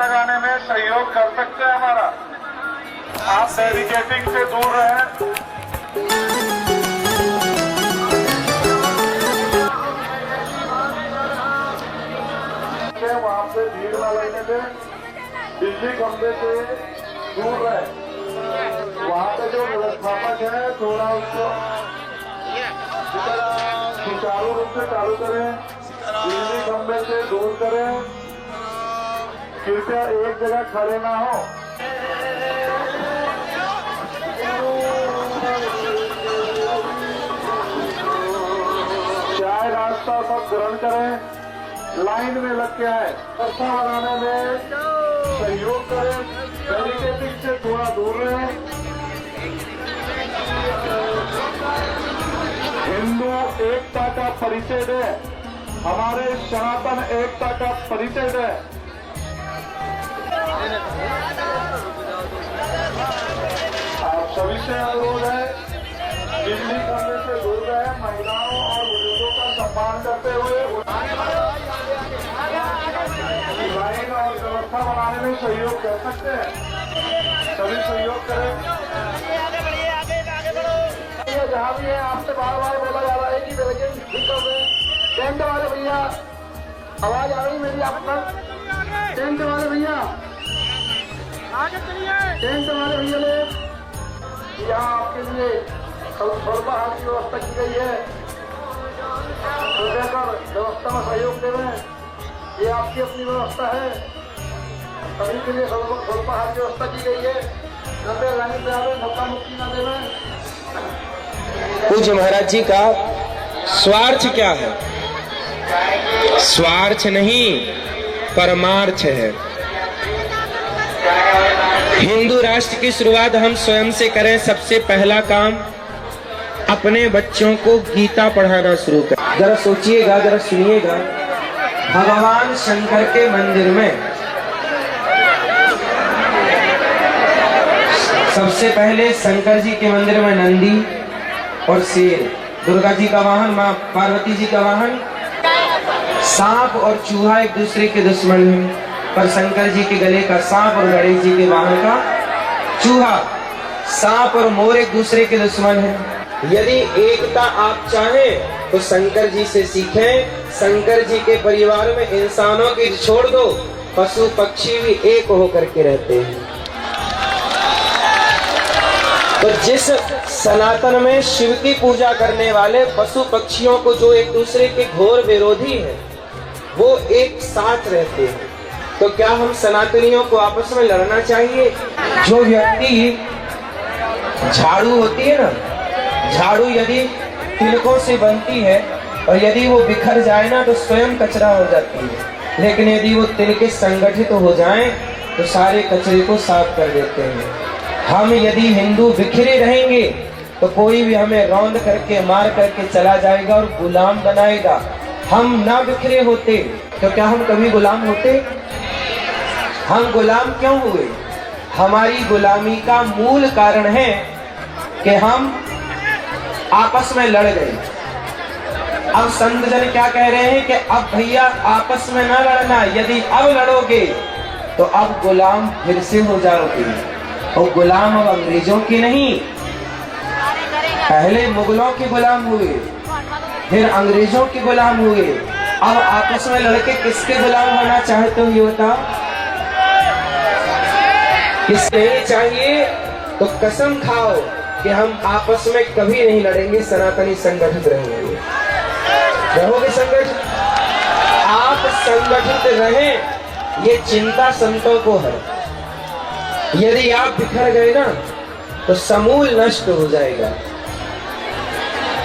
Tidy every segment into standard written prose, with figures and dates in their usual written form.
लगाने में सहयोग कर सकते हैं हमारा। आप बैरिकेडिंग से दूर रहें। वहां पे भीड़ न लगने दें, बिजली खंभे से दूर रहे। वहां पे जो व्यवस्थापक है थोड़ा उसको सुचारू रूप से चालू करें, बिजली खंभे से दूर करें। कृपया एक जगह खड़े ना हो। चाय नाश्ता सब ग्रहण करें, लाइन में लग के आए। व्यवस्था बनाने में सहयोग करें, बैरिकेडिंग से थोड़ा दूर रहें। हिंदू एकता का परिचय दे, हमारे सनातन एकता का परिचय दे। आप सभी से अनुरोध है, बिजली खंभे से दूर रहे, महिलाओं और बुजुर्गों का सम्मान करते हुए लाइन और व्यवस्था बनाने में सहयोग कर सकते हैं। सभी सहयोग करें। जहाँ भी है आपसे बार बार बोला जा रहा है कि बैरिकेड ठीक कर दें। टेंट वाले भैया, आवाज आ रही मेरी आप तक? टेंट वाले भैया आगे चलिए। टेंट वाले भैया लोग, यहाँ आपके लिए स्वल्प हाथ की व्यवस्था की गई है। कृपया कर व्यवस्था में सहयोग देवें। ये आपकी अपनी व्यवस्था है, सभी के लिए स्वल्प हाथ की व्यवस्था की गई है। कृपया लाइन पे आवे, धक्का मुक्की न देवें। पूज्य महाराज जी का स्वार्थ क्या है? स्वार्थ नहीं, परमार्थ है। हिंदू राष्ट्र की शुरुआत हम स्वयं से करें। सबसे पहला काम अपने बच्चों को गीता पढ़ाना शुरू करें। जरा सोचिएगा, जरा सुनिएगा। भगवान शंकर के मंदिर में सबसे पहले शंकर जी के मंदिर में नंदी और शेर, दुर्गा जी का वाहन, मां पार्वती जी का वाहन। सांप और चूहा एक दूसरे के दुश्मन हैं, पर शंकर जी के गले का सांप और गणेश जी के वाहन का चूहा। सांप और मोर एक दूसरे के दुश्मन हैं। यदि एकता आप चाहें तो शंकर जी से सीखें। शंकर जी के परिवार में इंसानों की छोड़ दो, पशु पक्षी भी एक होकर के रहते हैं। तो जिस सनातन में शिव की पूजा करने वाले पशु पक्षियों को जो एक दूसरे के घोर विरोधी हैं, वो एक साथ रहते हैं, तो क्या हम सनातनियों को आपस में लड़ना चाहिए? जो व्यक्ति झाड़ू होती है ना, झाड़ू यदि तिलकों से बनती है और यदि वो बिखर जाए ना तो स्वयं कचरा हो जाती है, लेकिन यदि वो तिलके संगठित हो जाएं तो सारे कचरे को साफ कर देते हैं। हम यदि हिंदू बिखरे रहेंगे तो कोई भी हमें रौंद करके मार करके चला जाएगा और गुलाम बनाएगा। हम ना बिखरे होते तो क्या हम कभी गुलाम होते? हम गुलाम क्यों हुए? हमारी गुलामी का मूल कारण है कि हम आपस में लड़ गए। अब संत जन क्या कह रहे हैं कि अब भैया आपस में ना लड़ना, यदि अब लड़ोगे तो अब गुलाम फिर से हो जाओगे। और गुलाम अब अंग्रेजों की नहीं, पहले मुगलों के गुलाम हुए, फिर अंग्रेजों के गुलाम हुए। अब आपस में लड़के किसके गुलाम होना चाहते हो ये बताओ? किसके चाहिए? तो कसम खाओ कि हम आपस में कभी नहीं लड़ेंगे, सनातनी संगठित रहेंगे। रहोगे संगठित? आप संगठित रहें, ये चिंता संतों को है। यदि आप बिखर गए ना तो समूल नष्ट हो जाएगा।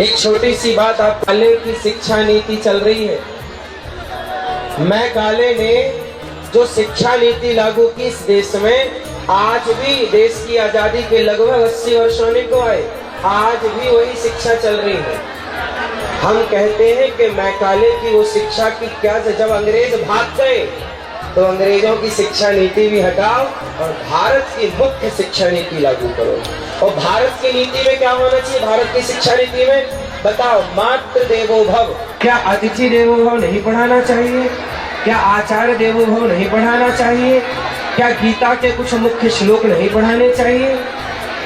एक छोटी सी बात, आप काले की शिक्षा नीति चल रही है। मैं काले ने जो शिक्षा नीति लागू की इस देश में, आज भी देश की आजादी के लगभग 80 वर्ष होने को आए, आज भी वही शिक्षा चल रही है। हम कहते हैं कि मैकाले की वो शिक्षा की क्या, जब अंग्रेज भाग गए तो अंग्रेजों की शिक्षा नीति भी हटाओ और भारत की मुख्य शिक्षा नीति लागू करो। और भारत की नीति में क्या होना चाहिए? भारत की शिक्षा नीति में बताओ, मातृ देवो भव। क्या अतिथि देवो भव नहीं पढ़ाना चाहिए? क्या आचार्य देवोभव नहीं पढ़ाना चाहिए? क्या गीता के कुछ मुख्य श्लोक नहीं पढ़ाने चाहिए?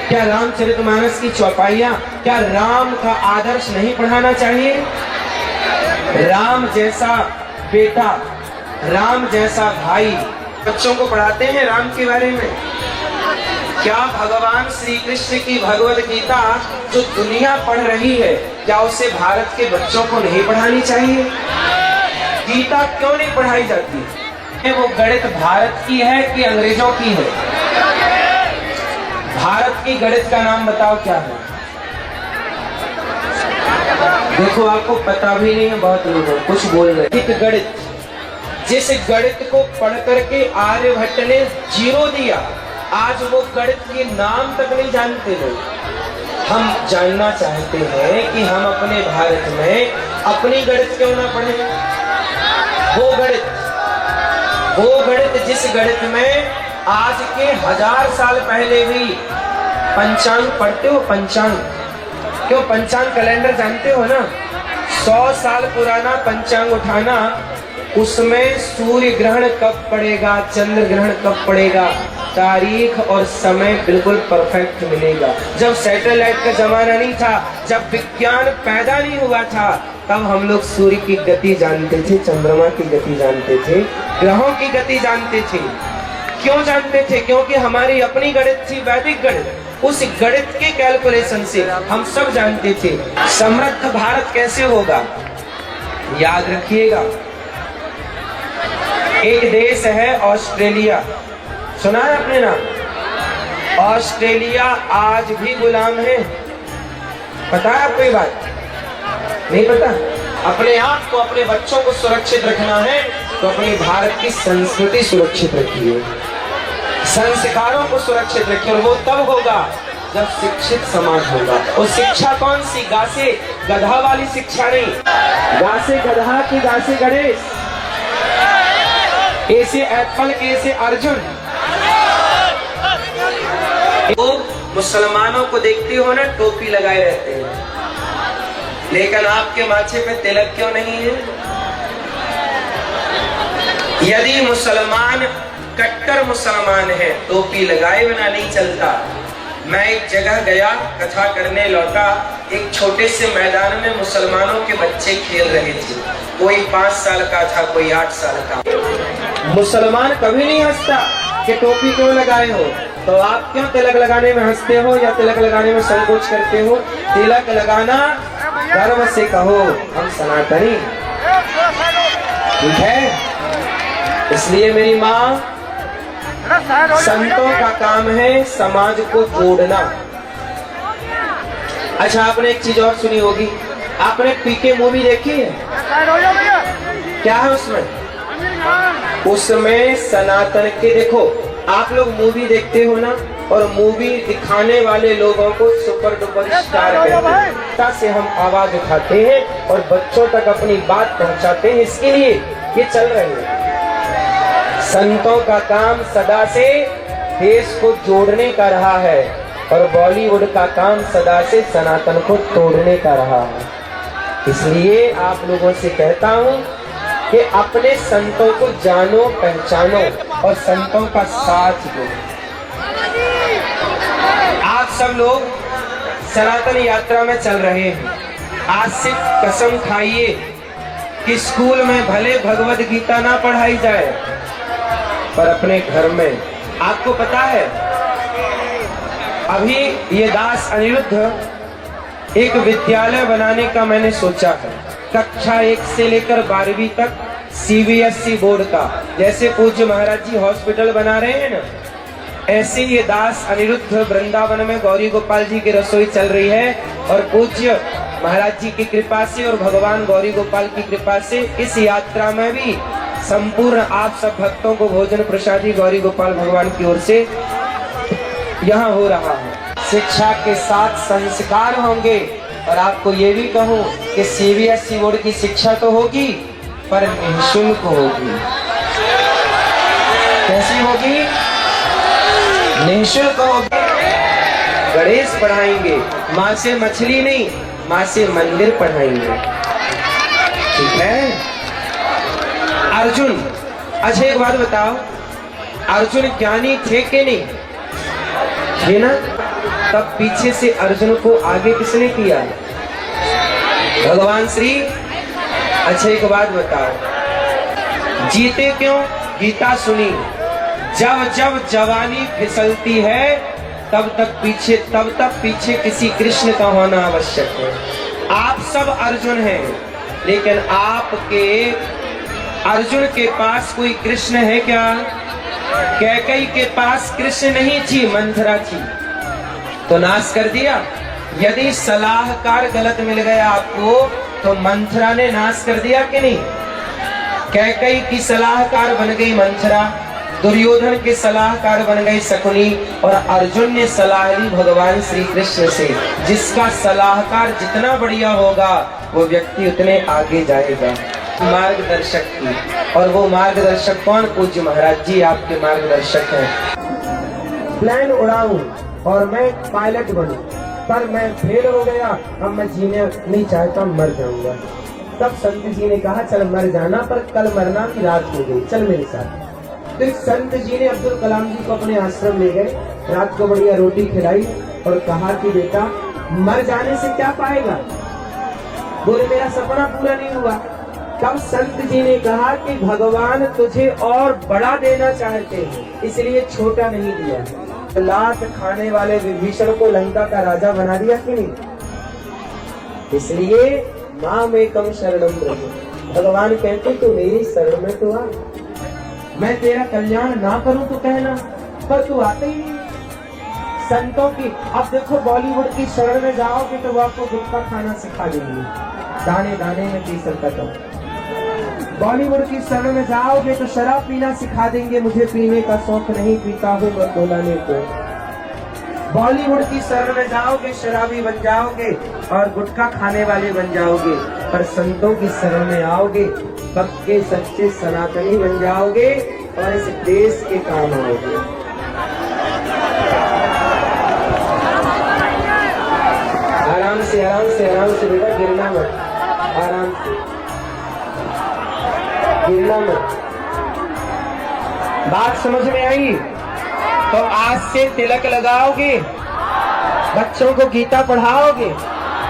क्या रामचरितमानस की चौपाइयां, क्या राम का आदर्श नहीं पढ़ाना चाहिए? राम जैसा बेटा, राम जैसा भाई बच्चों को पढ़ाते हैं राम के बारे में? क्या भगवान श्री कृष्ण की भगवद गीता जो दुनिया पढ़ रही है, क्या उसे भारत के बच्चों को नहीं पढ़ानी चाहिए? गीता क्यों नहीं पढ़ाई जाती? वो गणित भारत की है कि अंग्रेजों की है? भारत की गणित का नाम बताओ क्या है? देखो आपको पता भी नहीं है, बहुत लोग कुछ बोल रहे हैं। गणित, जिस गणित को पढ़ करके आर्यभट्ट ने 0 दिया, आज वो गणित के नाम तक नहीं जानते लोग। हम जानना चाहते हैं कि हम अपने भारत में अपनी गणित क्यों ना पढ़ें? वो गणित जिस गणित में आज के 1000 साल पहले भी पंचांग पढ़ते हो? पंचांग क्यों? पंचांग कैलेंडर जानते हो ना? 100 साल पुराना पंचांग उठाना, उसमें सूर्य ग्रहण कब पड़ेगा, चंद्र ग्रहण कब पड़ेगा, तारीख और समय बिल्कुल परफेक्ट मिलेगा। जब सैटेलाइट का जमाना नहीं था, जब विज्ञान पैदा नहीं हुआ था, तब हम लोग सूर्य की गति जानते थे, चंद्रमा की गति जानते थे, ग्रहों की गति जानते थे। क्यों जानते थे? क्योंकि हमारी अपनी गणित थी, वैदिक गणित। उस गणित के कैलकुलेशन से हम सब जानते थे। समृद्ध भारत कैसे होगा? याद रखिएगा, एक देश है ऑस्ट्रेलिया, सुना है आपने नाम? ऑस्ट्रेलिया आज भी गुलाम है। पता है आपको ये बात? नहीं पता? अपने आप को, अपने बच्चों को सुरक्षित रखना है तो अपनी भारत की संस्कृति सुरक्षित रखिए, संस्कारों को सुरक्षित रखिए। और वो तब होगा जब शिक्षित समाज होगा। और शिक्षा कौन सी? गा से गधा वाली शिक्षा नहीं, गा से गधा की गा से गणेश, ए से एप्पल, ए से अर्जुन। तो मुसलमानों को देखते हो ना, टोपी लगाए रहते हैं, लेकिन आपके माथे पे तिलक क्यों नहीं है? यदि मुसलमान कट्टर मुसलमान है, टोपी लगाए बिना नहीं चलता। मैं एक जगह गया, कथा करने लौटा, एक छोटे से मैदान में मुसलमानों के बच्चे खेल रहे थे। कोई 5 साल का था, कोई 8 साल का। मुसलमान कभी नहीं हंसता कि टोपी क्यों लगाए हो। तो आप क्यों तिलक लगाने में हंसते हो या तिलक लगाने में संकोच करते हो? तिलक लगाना गर्व से कहो, हम सनातनी, ठीक है? इसलिए मेरी माँ, संतों का काम है समाज को जोड़ना। अच्छा, आपने एक चीज और सुनी होगी, आपने पीके मूवी देखी है? क्या है उसमें? उसमें सनातन के, देखो आप लोग मूवी देखते हो ना, और मूवी दिखाने वाले लोगों को सुपर डुपर स्टार कहते हैं। से हम आवाज उठाते हैं और बच्चों तक अपनी बात पहुंचाते हैं, इसके लिए ये चल रहे हैं। संतों का काम सदा से देश को जोड़ने का रहा है, और बॉलीवुड का काम सदा से सनातन को तोड़ने का रहा है। इसलिए आप लोगों से कहता हूं कि अपने संतों को जानो, पहचानो और संतों का साथ दो। आप सब लोग सनातन यात्रा में चल रहे हैं। आज से कसम खाइए कि स्कूल में भले भगवद गीता ना पढ़ाई जाए, पर अपने घर में, आपको पता है अभी ये दास अनिरुद्ध एक विद्यालय बनाने का मैंने सोचा है, कक्षा 1 से लेकर 12वीं तक CBSE बोर्ड का। जैसे पूज्य महाराज जी हॉस्पिटल बना रहे हैं ना, ऐसे ये दास अनिरुद्ध वृंदावन में गौरी गोपाल जी की रसोई चल रही है, और पूज्य महाराज जी की कृपा से और भगवान गौरी गोपाल की कृपा से इस यात्रा में भी संपूर्ण आप सब भक्तों को भोजन प्रसादी गौरी गोपाल भगवान की ओर से यहाँ हो रहा है। शिक्षा के साथ संस्कार होंगे। और आपको ये भी कहूँ कि CBSE बोर्ड की शिक्षा तो होगी, पर निःशुल्क होगी। कैसी होगी? निःशुल्क होगी। गणेश पढ़ाएंगे, माँ से मछली नहीं, माँ से मंदिर पढ़ाएंगे, ठीक है? अर्जुन, अच्छा एक बात बताओ, अर्जुन ज्ञानी थे कि नहीं? थे ना? तब पीछे से अर्जुन को आगे किसने किया? भगवान श्री। अच्छा एक बात बताओ, जीते क्यों? गीता सुनी, जब जब जवानी फिसलती है तब तक पीछे किसी कृष्ण का होना आवश्यक है। आप सब अर्जुन हैं, लेकिन आपके अर्जुन के पास कोई कृष्ण है क्या? कैकेयी के पास कृष्ण नहीं थी, मंथरा थी, तो नाश कर दिया। यदि सलाहकार गलत मिल गया आपको तो मंथरा ने नाश कर दिया कि नहीं? कैकेयी की सलाहकार बन गई मंथरा, दुर्योधन के सलाहकार बन गई शकुनी, और अर्जुन ने सलाह ली भगवान श्री कृष्ण से। जिसका सलाहकार जितना बढ़िया होगा वो व्यक्ति उतने आगे जाएगा। मार्गदर्शक की, और वो मार्गदर्शक कौन? पूज्य महाराज जी आपके मार्गदर्शक हैं। प्लेन उड़ाऊं और मैं पायलट बनूं, पर मैं फेल हो गया, अब मैं जीने नहीं चाहता, मर जाऊंगा। तब संत जी ने कहा चल मर जाना, पर कल मरना की रात हो गई, चल मेरे साथ। तो एक संत जी ने अब्दुल कलाम जी को अपने आश्रम ले गए, रात को बढ़िया रोटी खिलाई और कहा कि बेटा मर जाने से क्या पाएगा? बोले मेरा सपना पूरा नहीं हुआ। तब संत जी ने कहा कि भगवान तुझे और बड़ा देना चाहते हैं, इसलिए छोटा नहीं दिया। लात खाने वाले विभीषण को लंका का राजा बना दिया कि नहीं? इसलिए माम एकम शरणम ब्रह्म, भगवान कहते तू मेरी शरण में तो आ, मैं तेरा कल्याण ना करूं तो कहना, पर तू आते ही नहीं। संतों की, अब देखो बॉलीवुड की शरण में जाओगे तो वो आपको गुटखा खाना सिखा देंगे, दाने दाने में केसर का दम। बॉलीवुड की शरण में जाओगे तो शराब पीना सिखा देंगे, मुझे पीने का शौक नहीं, पीता हूँ मैं बोलाने को। बॉलीवुड की शरण में जाओगे शराबी बन जाओगे और गुटखा खाने वाले बन जाओगे, पर संतों की शरण में आओगे पक्के सच्चे सनातनी बन जाओगे और इस देश के काम आओगे। आराम से आराम से आराम से बेटा, गिरना मत, आराम से गिरना मत। बात समझ में आई? तो आज से तिलक लगाओगे, बच्चों को गीता पढ़ाओगे।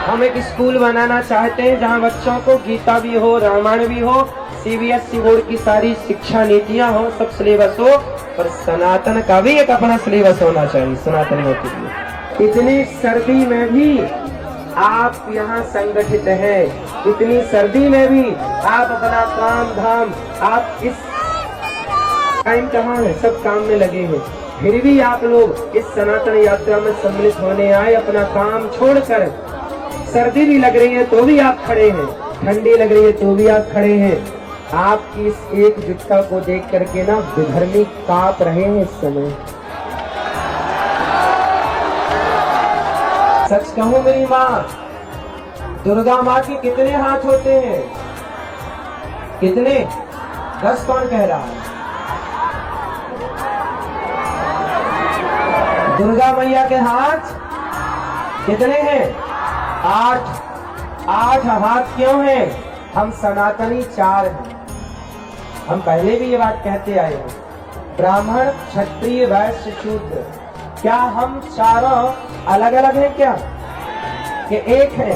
हम एक स्कूल बनाना चाहते हैं जहां बच्चों को गीता भी हो, रामायण भी हो, सीबीएसई बोर्ड की सारी शिक्षा नीतियां हो, सब सिलेबस हो, पर सनातन का भी एक अपना सिलेबस होना चाहिए सनातनियों के लिए। इतनी सर्दी में भी आप यहाँ संगठित हैं, इतनी सर्दी में भी आप अपना काम धाम, आप इस टाइम कहाँ है, सब काम में लगे हैं, फिर भी आप लोग इस सनातन यात्रा में सम्मिलित होने आए। अपना काम छोड़कर, सर्दी भी लग रही है तो भी आप खड़े हैं, ठंडी लग रही है तो भी आप खड़े हैं। आपकी इस एकजुटता को देख करके ना विधर्मी कांप रहे हैं इस समय। सच कहूं मेरी माँ, दुर्गा माँ के कितने हाथ होते हैं? कितने? 10 कौन कह रहा है? दुर्गा मैया के हाथ कितने हैं? 8 हाथ क्यों हैं? हम सनातनी 4 हैं। हम पहले भी ये बात कहते आए हैं, ब्राह्मण क्षत्रिय वैश्य शूद्र। क्या हम चारों अलग अलग हैं क्या? कि एक है?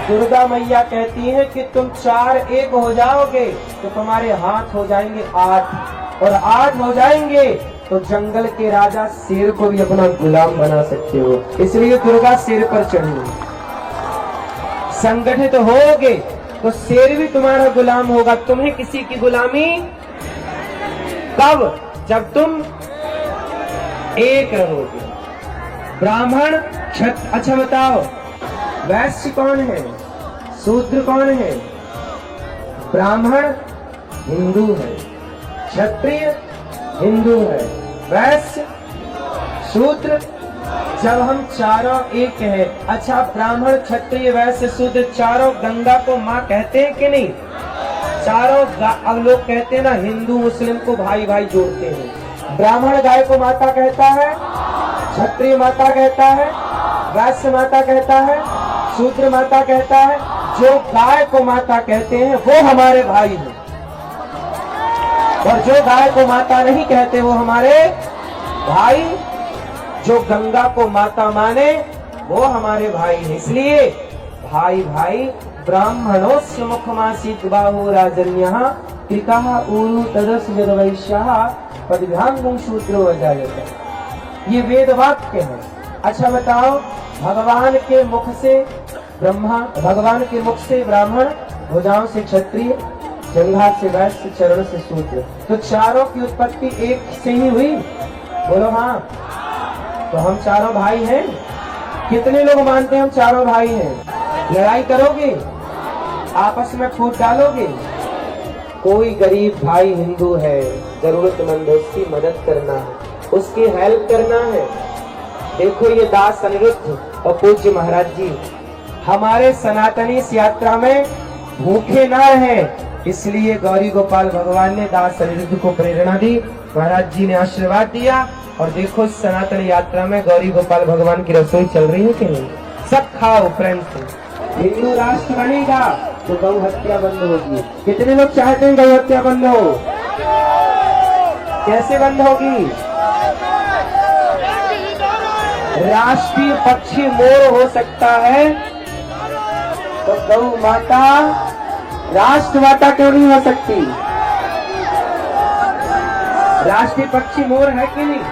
दुर्गा मैया कहती है कि तुम 4 एक हो जाओगे तो तुम्हारे हाथ हो जाएंगे 8, और 8 हो जाएंगे तो जंगल के राजा शेर को भी अपना गुलाम बना सकते हो। इसलिए दुर्गा शेर पर चढ़ी। संगठित होगे तो शेर भी तुम्हारा गुलाम होगा। तुम्हें किसी की गुलामी कब? जब तुम एक रहोगे। ब्राह्मण अच्छा बताओ, वैश्य कौन है? शूद्र कौन है? ब्राह्मण हिंदू है, क्षत्रिय हिंदू है, वैश्य शूद्र। जब हम चारों एक हैं, अच्छा ब्राह्मण क्षत्रिय वैश्य शूद्र चारों गंगा को माँ कहते हैं कि नहीं? चारों, अब लोग कहते हैं ना हिंदू मुस्लिम को भाई भाई जोड़ते हैं। ब्राह्मण गाय को माता कहता है, क्षत्रिय माता कहता है, वैश्य माता कहता है, शूद्र माता कहता है। जो गाय को माता कहते हैं वो हमारे भाई हैं। और जो गाय को माता नहीं कहते वो हमारे भाई, जो गंगा को माता माने वो हमारे भाई हैं। इसलिए भाई भाई ब्राह्मणोस्य मुखमासीत बाहु राजन्यः कृतः ऊरु तदस जदवैश्यः पदभ्याङ्गुं शूद्रो अजायत। ये वेद वाक्य है। अच्छा बताओ, भगवान के मुख से ब्रह्मा, भगवान के मुख से ब्राह्मण, भुजाओं से क्षत्रिय, जंघा से वैश्य, चरण से शूद्र, तो चारों की उत्पत्ति एक से ही हुई। बोलो हाँ। तो हम चारों भाई हैं। कितने लोग मानते हैं हम चारों भाई हैं? लड़ाई करोगे? आपस में फूट डालोगे? कोई गरीब भाई हिंदू है, जरूरतमंद है, उसकी मदद करना है, उसकी हेल्प करना है। देखो ये दास अनिरुद्ध और पूज्य महाराज जी हमारे सनातनी इस यात्रा में भूखे ना रहे, इसलिए गौरी गोपाल भगवान ने दास अनिरुद्ध को प्रेरणा दी, महाराज जी ने आशीर्वाद दिया। और देखो सनातन यात्रा में गौरी गोपाल भगवान की रसोई चल रही है कि नहीं? सब खाओ प्रेम से। हिंदू राष्ट्र बनेगा तो गौ हत्या बंद होगी। कितने लोग चाहते हैं गौ हत्या बंद हो? कैसे बंद होगी? राष्ट्रीय पक्षी मोर हो सकता है तो गौ माता राष्ट्र माता क्यों नहीं हो सकती? राष्ट्रीय पक्षी मोर है कि नहीं?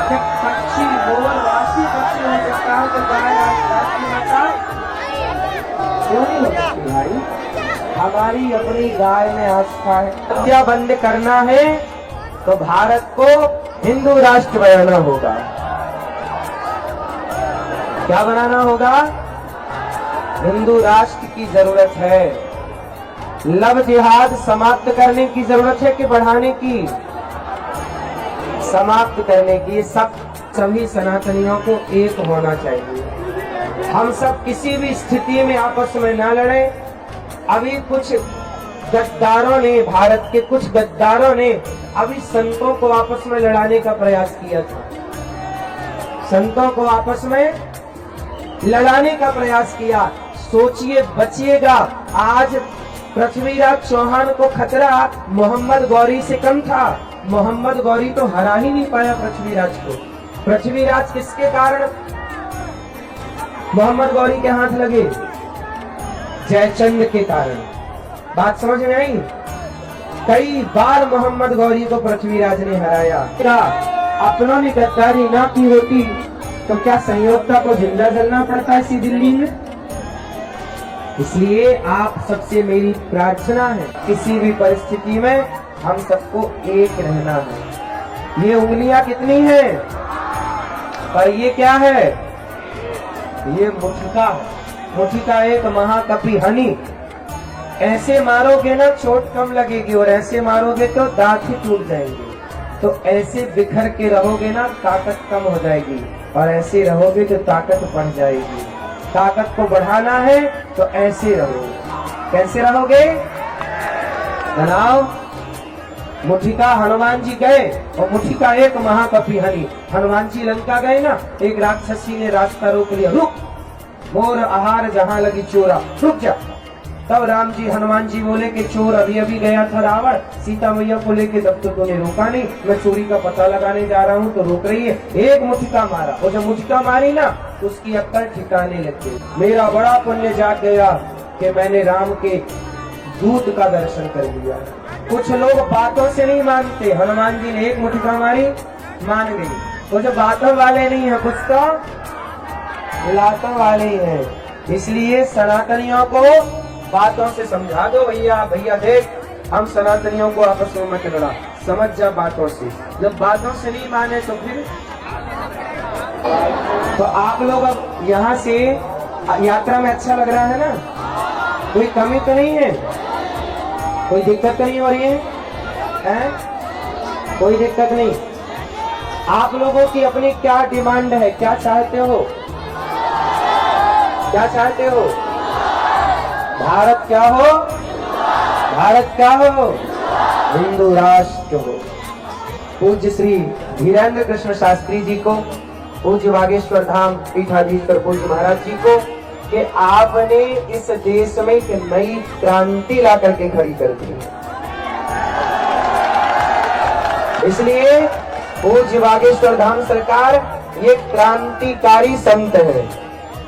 जब पक्षी मोर राष्ट्रीय पक्षी हो सकता है तो गाय राष्ट्रीय माता क्यों नहीं हो सकती भाई? हमारी अपनी गाय में आस्था है। हत्या बंद करना है तो भारत को हिंदू राष्ट्र बनाना होगा। क्या बनाना होगा? हिंदू राष्ट्र की जरूरत है। लव जिहाद समाप्त करने की जरूरत है कि बढ़ाने की? समाप्त करने की। सभी सनातनियों को एक होना चाहिए। हम सब किसी भी स्थिति में आपस में ना लड़े। अभी कुछ गद्दारों ने, भारत के कुछ गद्दारों ने अभी संतों को आपस में लड़ाने का प्रयास किया था। संतों को आपस में लड़ाने का प्रयास किया। सोचिए, बचिएगा। आज पृथ्वीराज चौहान को खतरा मोहम्मद गौरी से कम था। मोहम्मद गौरी तो हरा ही नहीं पाया पृथ्वीराज को। पृथ्वीराज किसके कारण मोहम्मद गौरी के हाथ लगे? जयचंद के कारण। बात समझ में आई? कई बार मोहम्मद गौरी को पृथ्वीराज ने हराया। क्या अपनों ने गद्दारी ना की होती तो क्या संयोगता को जिंदा जलना पड़ता इसी दिल्ली में? इसलिए आप सबसे मेरी प्रार्थना है, किसी भी परिस्थिति में हम सबको एक रहना है। ये उंगलियां कितनी हैं? पर ये क्या है? ये मुठिका है। मुठिका एक महाकपि हनी। ऐसे मारोगे ना चोट कम लगेगी और ऐसे मारोगे तो दांत ही टूट जाएंगे। तो ऐसे बिखर के रहोगे ना ताकत कम हो जाएगी और ऐसे रहोगे तो ताकत बढ़ जाएगी। ताकत को बढ़ाना है तो ऐसे रहो। कैसे रहोगे? बनाओ। मुठिका हनुमान जी गए और मुठिका एक महाकपि हनी। हनुमान जी लंका गए ना, एक राक्षसी ने रास्ता रोक लिया। रुक, मोर आहार जहां लगी चोरा, रुक जा। तब राम जी, हनुमान जी बोले कि चोर अभी अभी गया था रावण, सीता मैया को लेके, तब तो तूने रोका नहीं। मैं चोरी का पता लगाने जा रहा हूँ तो रोक रही है। एक मुठिका मारा और जब मुठिका मारी ना तो उसकी अक्ल ठिकाने लग गई। मेरा बड़ा पुण्य जाग गया कि मैंने राम के दूत का दर्शन कर लिया। कुछ लोग बातों से नहीं मानते। हनुमान जी ने एक मुठिका मारी, मान गई। वो जो बातों वाले नहीं है, कुछ तो लातों वाले ही हैं। इसलिए सनातनियों को बातों से समझा दो। भैया भैया देख, हम सनातनियों को आपस में मत लड़ा, समझ जा बातों से। जब बातों से नहीं माने तो फिर तो आप लोग अब यहाँ से यात्रा में अच्छा लग रहा है ना? कोई कमी तो नहीं है? कोई दिक्कत तो नहीं हो रही है? कोई दिक्कत नहीं। आप लोगों की अपनी क्या डिमांड है? क्या चाहते हो? क्या चाहते हो? भारत क्या हो? भारत क्या हो? हिंदू राष्ट्र हो। पूज्य श्री धीरेन्द्र कृष्ण शास्त्री जी को, पूज्य बागेश्वर धाम पीठाधीश्वर पूज्य महाराज जी को, कि आपने इस देश में एक नई क्रांति ला करके खड़ी कर दी। इसलिए पूज्य बागेश्वर धाम सरकार ये क्रांतिकारी संत है।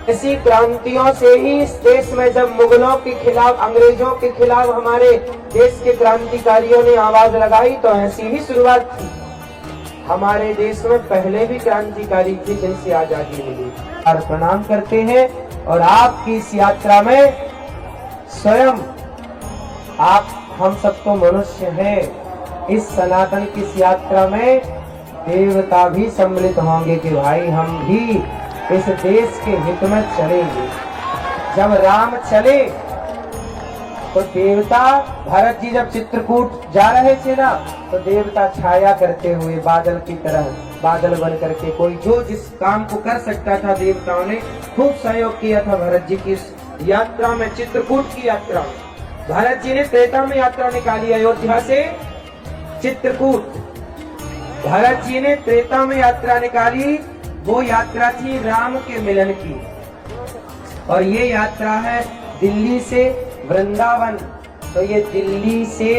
इसी क्रांतियों से ही इस देश में जब मुगलों के खिलाफ, अंग्रेजों के खिलाफ हमारे देश के क्रांतिकारियों ने आवाज लगाई तो ऐसी ही शुरुआत थी। हमारे देश में पहले भी क्रांतिकारी थे जिनसे आजादी मिली। और प्रणाम करते हैं और आपकी इस यात्रा में स्वयं आप, हम सब तो मनुष्य हैं, इस सनातन की इस यात्रा में देवता भी सम्मिलित होंगे कि भाई हम भी इस देश के हित में चलेंगे। जब राम चले तो देवता, भरत जी जब चित्रकूट जा रहे थे ना, तो देवता छाया करते हुए बादल की तरह, बादल बन करके, कोई जो जिस काम को कर सकता था देवताओं ने खूब सहयोग किया था भरत जी की इस यात्रा में, चित्रकूट की यात्रा। भरत जी ने त्रेता में यात्रा निकाली अयोध्या से चित्रकूट। भरत जी ने त्रेता में यात्रा निकाली, वो यात्रा थी राम के मिलन की। और ये यात्रा है दिल्ली से वृंदावन। तो ये दिल्ली से,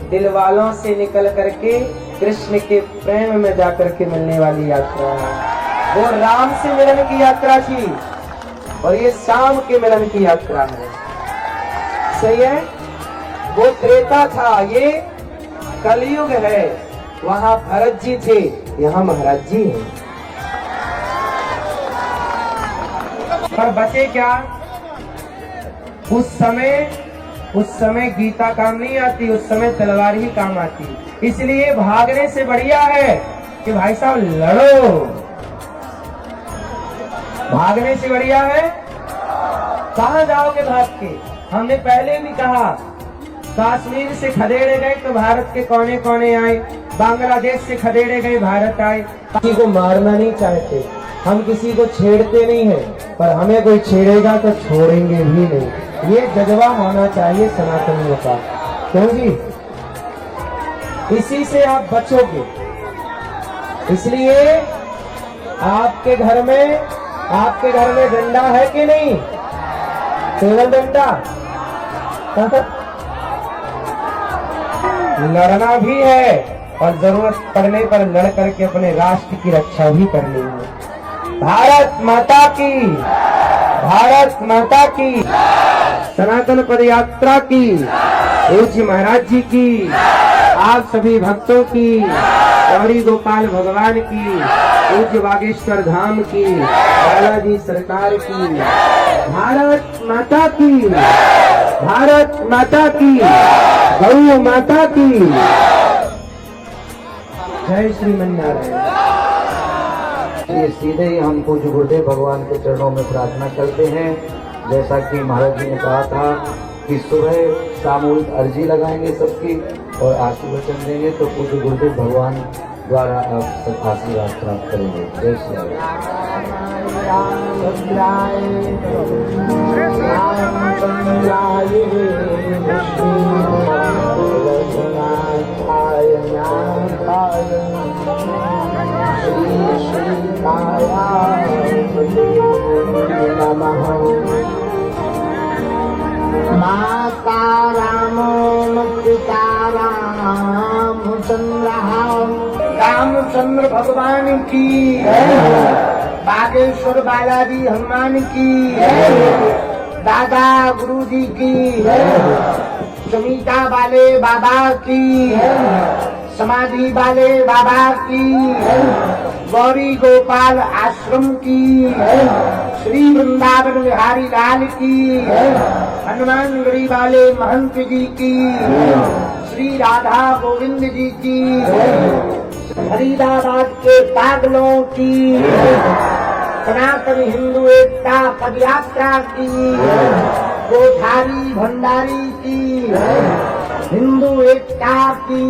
दिल वालों से निकल करके कृष्ण के प्रेम में जाकर के मिलने वाली यात्रा है। वो राम से मिलन की यात्रा थी और ये शाम के मिलन की यात्रा है। सही है? वो त्रेता था, ये कलयुग है। वहाँ भरत जी थे, यहाँ महाराज जी हैं। पर बचे क्या? उस समय गीता काम नहीं आती, उस समय तलवार ही काम आती। इसलिए भागने से बढ़िया है कि भाई साहब लड़ो। भागने से बढ़िया है, कहाँ जाओगे भाग के? हमने पहले भी कहा, कश्मीर से खदेड़े गए तो भारत के कोने कोने आए, बांग्लादेश से खदेड़े गए भारत आए। किसी को मारना नहीं चाहते, हम किसी को छेड़ते नहीं है, पर हमें कोई छेड़ेगा तो छोड़ेंगे भी नहीं। ये जज्बा होना चाहिए सनातनियों का। क्यों जी? इसी से आप बचोगे। इसलिए आपके घर में डंडा है कि नहीं? केवल डंडा, लड़ना भी है और जरूरत पड़ने पर लड़ करके अपने राष्ट्र की रक्षा भी करनी है। भारत माता की, भारत माता की, सनातन पद यात्रा की, पूज्य महाराज जी की, आप सभी भक्तों की, गौरी गोपाल भगवान की, पूज्य बागेश्वर धाम की, बालाजी सरकार की, भारत माता की, भारत माता की, गौ माता की जय श्रीमन्नारायण। ये सीधे ही हम पूज्य गुरुदेव भगवान के चरणों में प्रार्थना करते हैं। जैसा कि महाराज जी ने कहा था कि सुबह सामूहिक अर्जी लगाएंगे सबकी और आशीर्वचन देंगे, तो पूज्य गुरुदेव भगवान द्वारा आप सब आशीर्वाद प्राप्त करेंगे। जय श्री माता रामो पिता रामचंद्र, रामचंद्र भगवान की, बागेश्वर बालाजी हनुमान की, दादा गुरुजी की, समीता वाले बाबा की, समाधि वाले बाबा की, गौरी गोपाल आश्रम की, श्री वृंदावन बिहारी लाल की, हनुमानगढ़ी वाले महंत जी की, श्री राधा गोविंद जी की, फरीदाबाद के पागलों की, सनातन हिंदू एकता पदयात्रा की, कोठारी भंडारी की, हिंदू एकता की।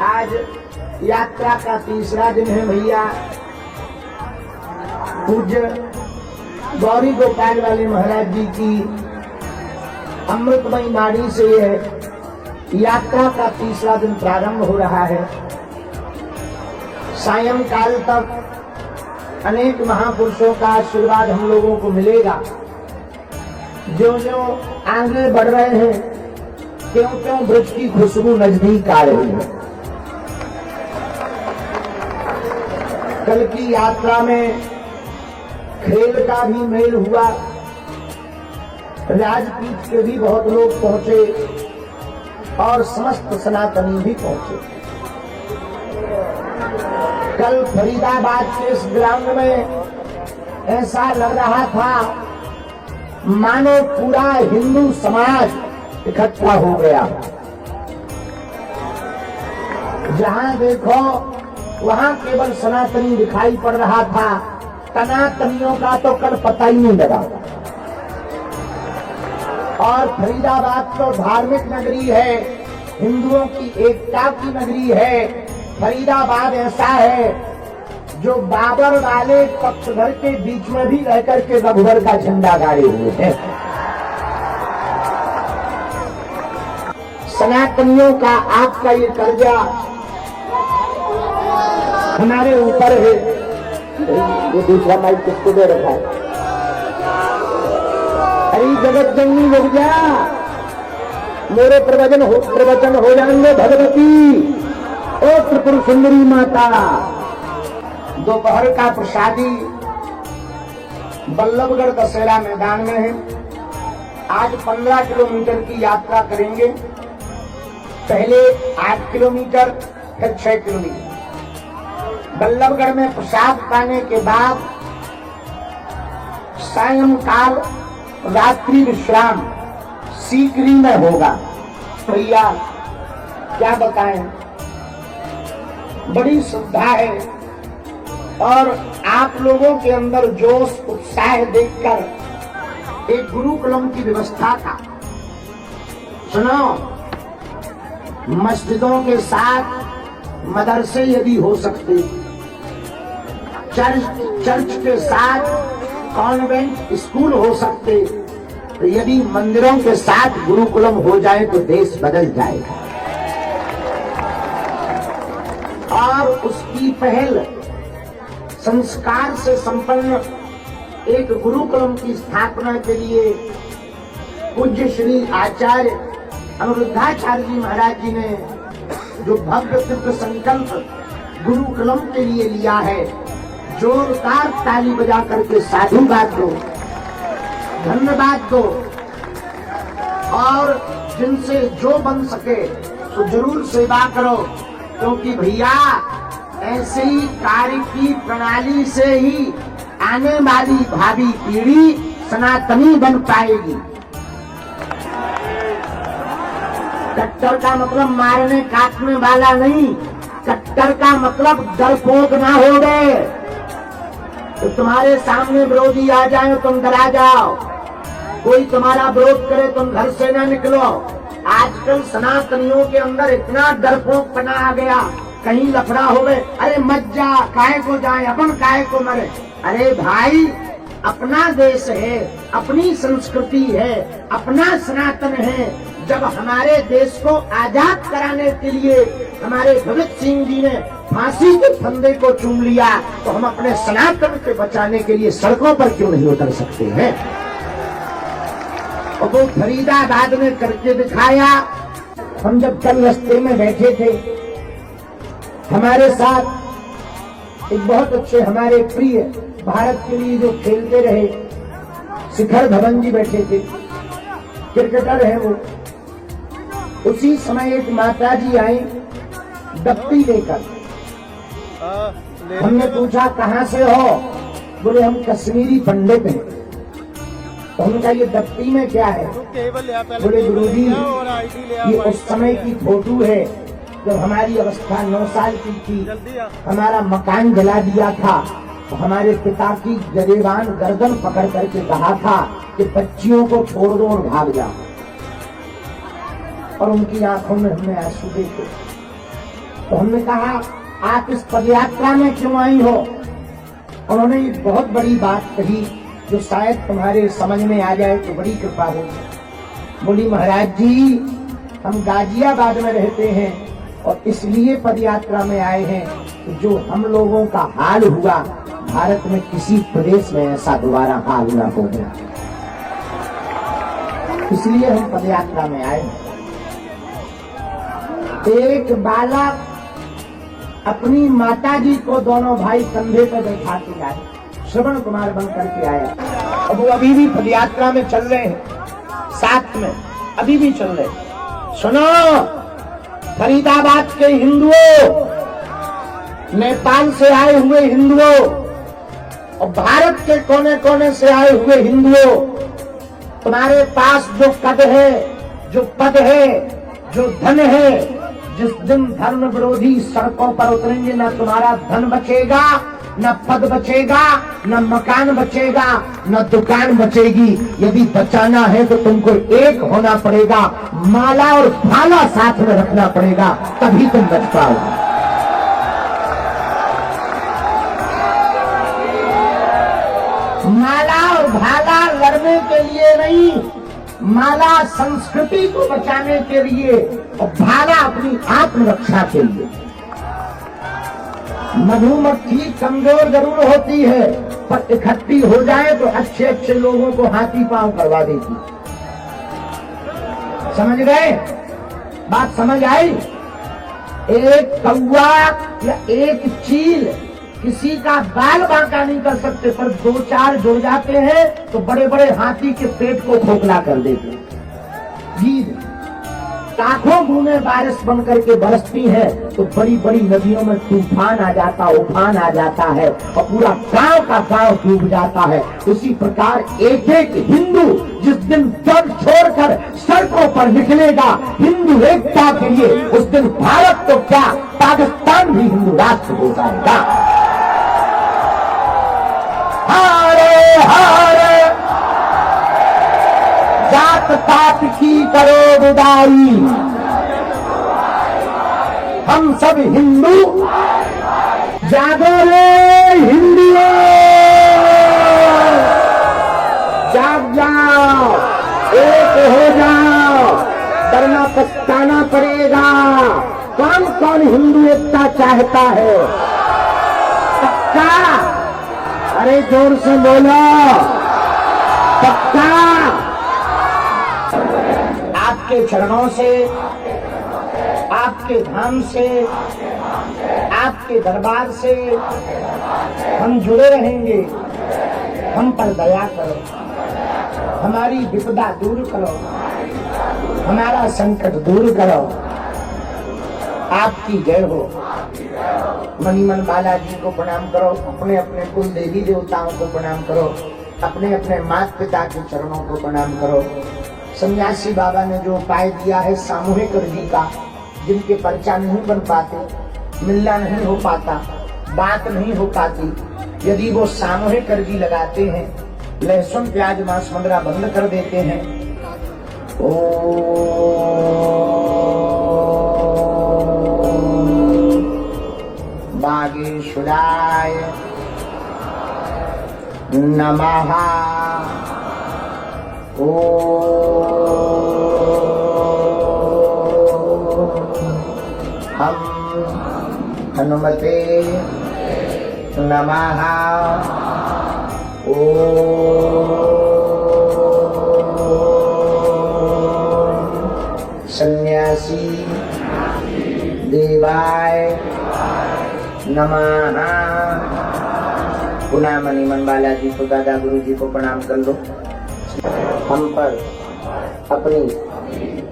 आज यात्रा का तीसरा दिन है भैया। पूज्य गौरी गोपाल वाले महाराज जी की अमृतमयी वाणी से यात्रा का तीसरा दिन प्रारंभ हो रहा है। सायंकाल तक अनेक महापुरुषों का आशीर्वाद हम लोगों को मिलेगा। जो जो आगे बढ़ रहे हैं, क्यों क्यों ब्रज की खुशबू नजदीक आ रही है। कल की यात्रा में खेल का भी मेल हुआ, राजपीठ के भी बहुत लोग पहुंचे और समस्त सनातनी भी पहुंचे। कल फरीदाबाद के इस ग्राउंड में ऐसा लग रहा था मानो पूरा हिंदू समाज इकट्ठा हो गया। जहां देखो वहां केवल सनातनी दिखाई पड़ रहा था, सनातनियों का तो कल पता ही नहीं लगा। और फरीदाबाद तो धार्मिक नगरी है, हिंदुओं की एकता की नगरी है। फरीदाबाद ऐसा है जो बाबर वाले पक्षधर के बीच में भी रहकर के रघुवर का झंडा गाड़े हुए हैं। सनातनियों का आपका ये कर्जा हमारे ऊपर है। ये दूसरा माइक किसको दे रखा है? अरे जगत जननी रुक जा, मेरे प्रवचन हो जाएंगे भगवती ओ त्रिपुर सुंदरी माता। दोपहर का प्रसादी बल्लभगढ़ दशहरा मैदान में है। आज 15 किलोमीटर की यात्रा करेंगे, पहले 8 किलोमीटर फिर 6 किलोमीटर। बल्लभगढ़ में प्रसाद पाने के बाद सायंकाल रात्रि विश्राम सीकरी में होगा। भैया क्या बताएं, बड़ी श्रद्धा है और आप लोगों के अंदर जोश उत्साह देखकर एक गुरुकुलम की व्यवस्था था। सुनो, मस्जिदों के साथ मदरसे यदि हो सकते, चर्च के साथ कॉन्वेंट स्कूल हो सकते, तो यदि मंदिरों के साथ गुरुकुलम हो जाए तो देश बदल जाएगा। और उसकी पहल संस्कार से संपन्न एक गुरुकुलम की स्थापना के लिए पूज्य श्री आचार्य अनिरुद्धाचार्य जी महाराज जी ने जो भव्य दिव्य संकल्प गुरुकुलम के लिए लिया है, जोरदार ताली बजा करके साधुवाद दो, धन्यवाद दो। और जिनसे जो बन सके तो जरूर सेवा करो, क्योंकि भैया ऐसी कार्य की प्रणाली से ही आने वाली भावी पीढ़ी सनातनी बन पाएगी। कट्टर का मतलब मारने काटने वाला नहीं, कट्टर का मतलब डरपोक ना हो गए। तो तुम्हारे सामने विरोधी आ जाए तुम डरा जाओ, कोई तुम्हारा विरोध करे तुम घर से ना निकलो। आजकल सनातनियों के अंदर इतना डरपोकपना आ गया, कहीं लफड़ा हो गए, अरे मत जा, काहे को जाए, अपन काहे को मरे। अरे भाई, अपना देश है, अपनी संस्कृति है, अपना सनातन है। जब हमारे देश को आजाद कराने के लिए हमारे भगत सिंह जी ने फांसी के फंदे को चूम लिया, तो हम अपने सनातन के बचाने के लिए सड़कों पर क्यों नहीं उतर सकते हैं? और वो फरीदाबाद में करके दिखाया। हम जब कल रास्ते में बैठे थे, हमारे साथ एक बहुत अच्छे हमारे प्रिय भारत के लिए जो खेलते रहे शिखर धवन जी बैठे थे, क्रिकेटर है वो। उसी समय एक माता जी आई डप्पी लेकर। हमने पूछा कहाँ से हो? बोले हम कश्मीरी पंडित हैं। तो हमने कहा ये डप्पी में क्या है? बोले गुरुजी ये उस समय की फोटो है जब हमारी अवस्था 9 साल की थी, हमारा मकान जला दिया था, तो हमारे पिता की जदेवान गर्दन पकड़ करके कहा था कि बच्चियों को छोड़ दो और भाग जाओ। और उनकी आंखों में हमने आंसू देखे। तो हमने कहा आप इस पदयात्रा में क्यों आई हो? उन्होंने एक बहुत बड़ी बात कही जो शायद तुम्हारे समझ में आ जाए तो बड़ी कृपा होगी। बोली महाराज जी, हम गाजियाबाद में रहते हैं और इसलिए पदयात्रा में आए हैं कि जो हम लोगों का हाल हुआ भारत में किसी प्रदेश में ऐसा दोबारा हाल न हो गया, इसलिए हम पदयात्रा में आए हैं। एक बालक अपनी माता जी को दोनों भाई कंधे पे बैठा के आए, श्रवण कुमार बन करके आया। अब वो अभी भी पदयात्रा में चल रहे हैं, साथ में अभी भी चल रहे हैं। सुनो फरीदाबाद के हिंदुओं, नेपाल से आए हुए हिंदुओं और भारत के कोने कोने से आए हुए हिंदुओं, तुम्हारे पास जो कद है, जो पद है, जो धन है, जिस दिन धर्म विरोधी सड़कों पर उतरेंगे, न तुम्हारा धन बचेगा, न पद बचेगा, न मकान बचेगा, न दुकान बचेगी। यदि बचाना है तो तुमको एक होना पड़ेगा, माला और भाला साथ में रखना पड़ेगा, तभी तुम बच पाओगे। माला और भाला लड़ने के लिए नहीं, माला संस्कृति को बचाने के लिए और भाला अपनी आत्मरक्षा के लिए। मधुमक्खी कमजोर जरूर होती है, पर इकट्ठी हो जाए तो अच्छे अच्छे लोगों को हाथी पांव करवा देती। समझ गए? बात समझ आई? एक कौवा या एक चील किसी का बाल बांका नहीं कर सकते, पर दो चार जुड़ जाते हैं तो बड़े बड़े हाथी के पेट को खोखला कर देते हैं। गीद लाखों बूंदें बारिश बन करके बरसती है तो बड़ी बड़ी नदियों में तूफान आ जाता, उफान आ जाता है और पूरा गांव का गांव डूब जाता है। उसी प्रकार एक एक हिंदू जिस दिन दम छोड़कर सड़कों पर निकलेगा हिंदू एकता के लिए, उस दिन भारत तो क्या पाकिस्तान भी हिंदू राष्ट्र हो जाएगा। हारे हारे जात पात की करो विदाई, हम सब हिंदू जागो रे हिंदुओं, जाग जाओ, एक हो जाओ, डरना पछताना पड़ेगा। कौन कौन हिंदू एकता चाहता है? पक्का? अरे जोर से बोलो, पक्का? आपके चरणों से, आपके धाम से, आपके दरबार से हम जुड़े रहेंगे। हम पर दया करो, हमारी विपदा दूर करो, हमारा संकट दूर करो। आपकी जय हो। मणिमन बालाजी को प्रणाम करो, अपने अपने कुल देवी देवताओं को प्रणाम करो, अपने अपने माता पिता के चरणों को प्रणाम करो। सन्यासी बाबा ने जो उपाय दिया है सामूहिक अर्जी का, जिनके पर्चा नहीं बन पाते, मिलना नहीं हो पाता, बात नहीं हो पाती, यदि वो सामूहिक अर्जी लगाते हैं, लहसुन प्याज मांस मदिरा बंद कर देते हैं, बागेश्वराय नमः। हम हनुमते नमः। सन्यासी देवाय नमः। पुनः मणिमन बालाजी को, दादा गुरु जी को प्रणाम कर लो। हम पर अपनी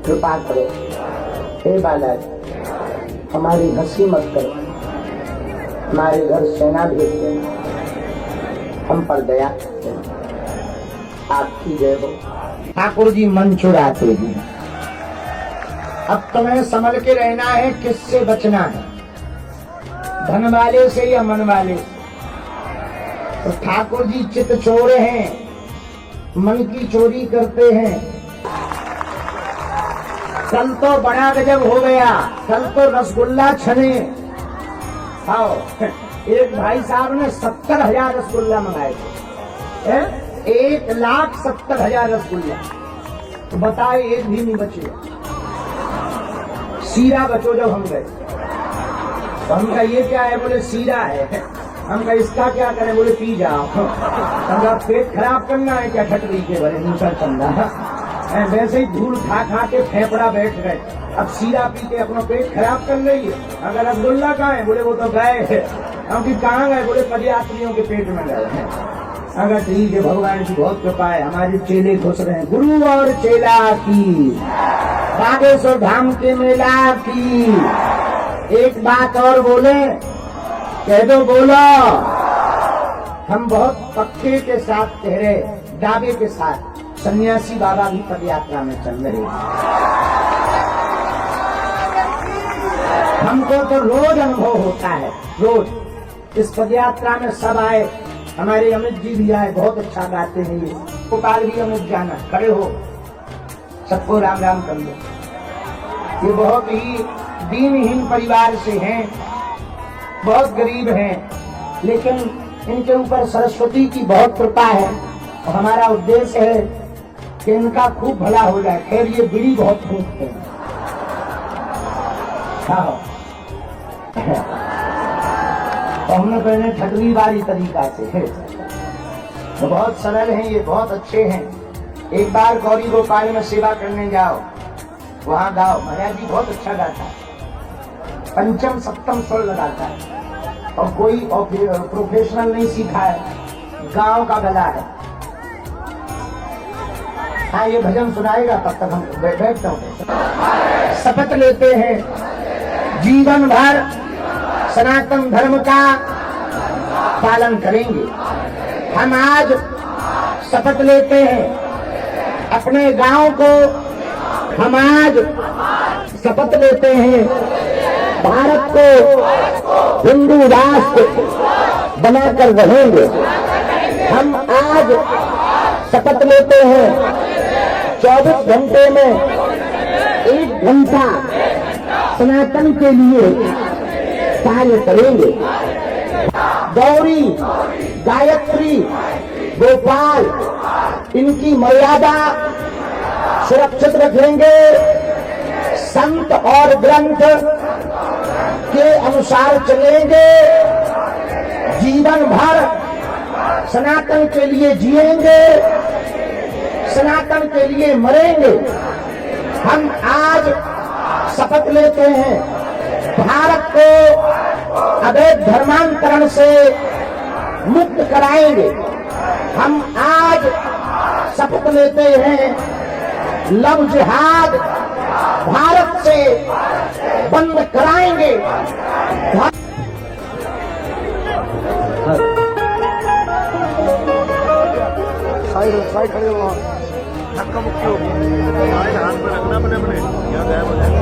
कृपा करो। हे बालाजी, हमारी हंसी मत करो, हमारे घर सेना भेज देना, हम पर दया करते हैं। आपकी जय हो। ठाकुर जी मन चुराते हैं। अब तुम्हें संभल के रहना है, किससे बचना है, धन वाले से या मन वाले से। तो ठाकुर जी चित चोर हैं, मन की चोरी करते हैं। कल तो बड़ा गजब हो गया, कल तो रसगुल्ला छने। आओ, एक भाई साहब ने 70,000 रसगुल्ला मंगाए थे। 1,70,000 रसगुल्ला। तो बताए एक भी नहीं बचे। सीरा बचो जब हम गए तो हम कहा ये क्या है? बोले सीरा है। हम कहा इसका क्या करें? बोले पी जाओ। हम कहा पेट खराब करना है क्या? ठटरी के भरे दूसरा चंदा। वैसे ही धूल खा खा के फेफड़ा बैठ गए। अब सीरा पी के अपना पेट खराब कर रही है। अगर अब्दुल्ला कहाँ है? बोले वो तो गए हैं। क्योंकि कहाँ गए? बोले पदयात्रियों के पेट में गए हैं। अगर ठीक है, भगवान की बहुत कृपा है, हमारे चेले खुश रहे। गुरु और चेला की, बागेश्वर धाम के मेला की। एक बात और बोले, कह दो, बोलो। हम बहुत पक्के के साथ कह रहे, दावे के साथ, सन्यासी बाबा भी पद यात्रा में चल रहे हैं। हमको तो रोज अनुभव होता है, रोज। इस पद यात्रा में सब आए, हमारे अमित जी भी आए, बहुत अच्छा गाते हैं ये। गोपाल भी अमित जाना, खड़े हो, सबको राम राम कर लो। ये बहुत ही दीनहीन परिवार से हैं, बहुत गरीब हैं, लेकिन इनके ऊपर सरस्वती की बहुत कृपा है और हमारा उद्देश्य है कि इनका खूब भला हो जाए। खैर, ये बीड़ी बहुत फूंकते हैं। तो हमने पहले ठगवी वाली तरीका से है, तो बहुत सरल हैं ये, बहुत अच्छे हैं। एक बार गौरी गोपाल में सेवा करने जाओ, वहाँ गाओ। महाराज जी बहुत अच्छा गाता है, पंचम सप्तम स्वर लगाता है और कोई प्रोफेशनल नहीं सीखा है, गांव का गला है। हाँ, ये भजन सुनाएगा, तब तक हम बैठते हैं। शपथ लेते हैं जीवन भर सनातन धर्म का पालन करेंगे। हम आज शपथ लेते हैं अपने गांव को, हम आज शपथ लेते हैं भारत को हिंदू राष्ट्र बनाकर रहेंगे। हम आज शपथ लेते हैं 24 घंटे में 1 घंटा सनातन के लिए कार्य करेंगे। गौरी, गायत्री, गोपाल, इनकी मर्यादा सुरक्षित रखेंगे। संत और ग्रंथ के अनुसार चलेंगे। जीवन भर सनातन के लिए जिएंगे, सनातन के लिए मरेंगे। हम आज शपथ लेते हैं भारत को अवैध धर्मांतरण से मुक्त कराएंगे। हम आज शपथ लेते हैं लव जिहाद भारत से बंद कराएंगे। साइड खड़े हो, धक्का मुक्की होगी, हाथ में रखना अपने क्या गायब हो जाएंगे।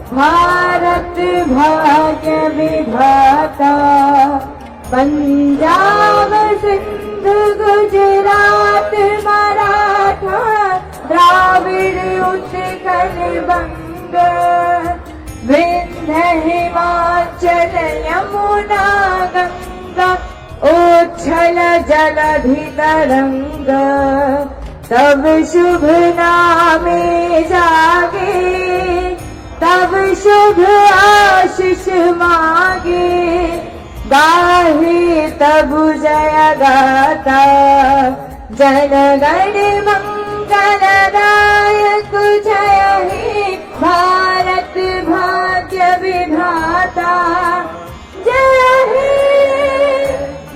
भारत भाग्य विधाता, पंजाब सिंध गुजरात मराठा द्राविड़ उत्कल बंग, विंध्य हिमाचल यमुना यमुना गंगा उच्छल जलधि तरंग तब शुभ नामे जागे तब शुभ आशीष मांगे गाहे तब जय गाता जन गण मंगलदायक जय हे भारत भाग्य विधाता जय हे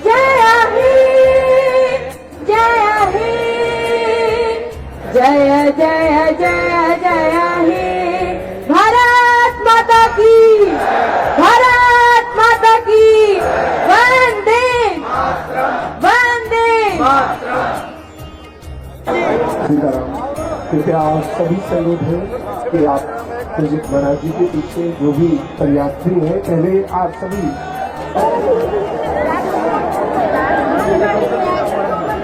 जय हे जय हे जय जय जय जय हे भारत माता की भारत माता की वंदे वंदे सीताराम। कृपया आप सभी से अनुरोध है कि आप सुजीत महाराज जी के पीछे जो भी यात्री है पहले आप सभी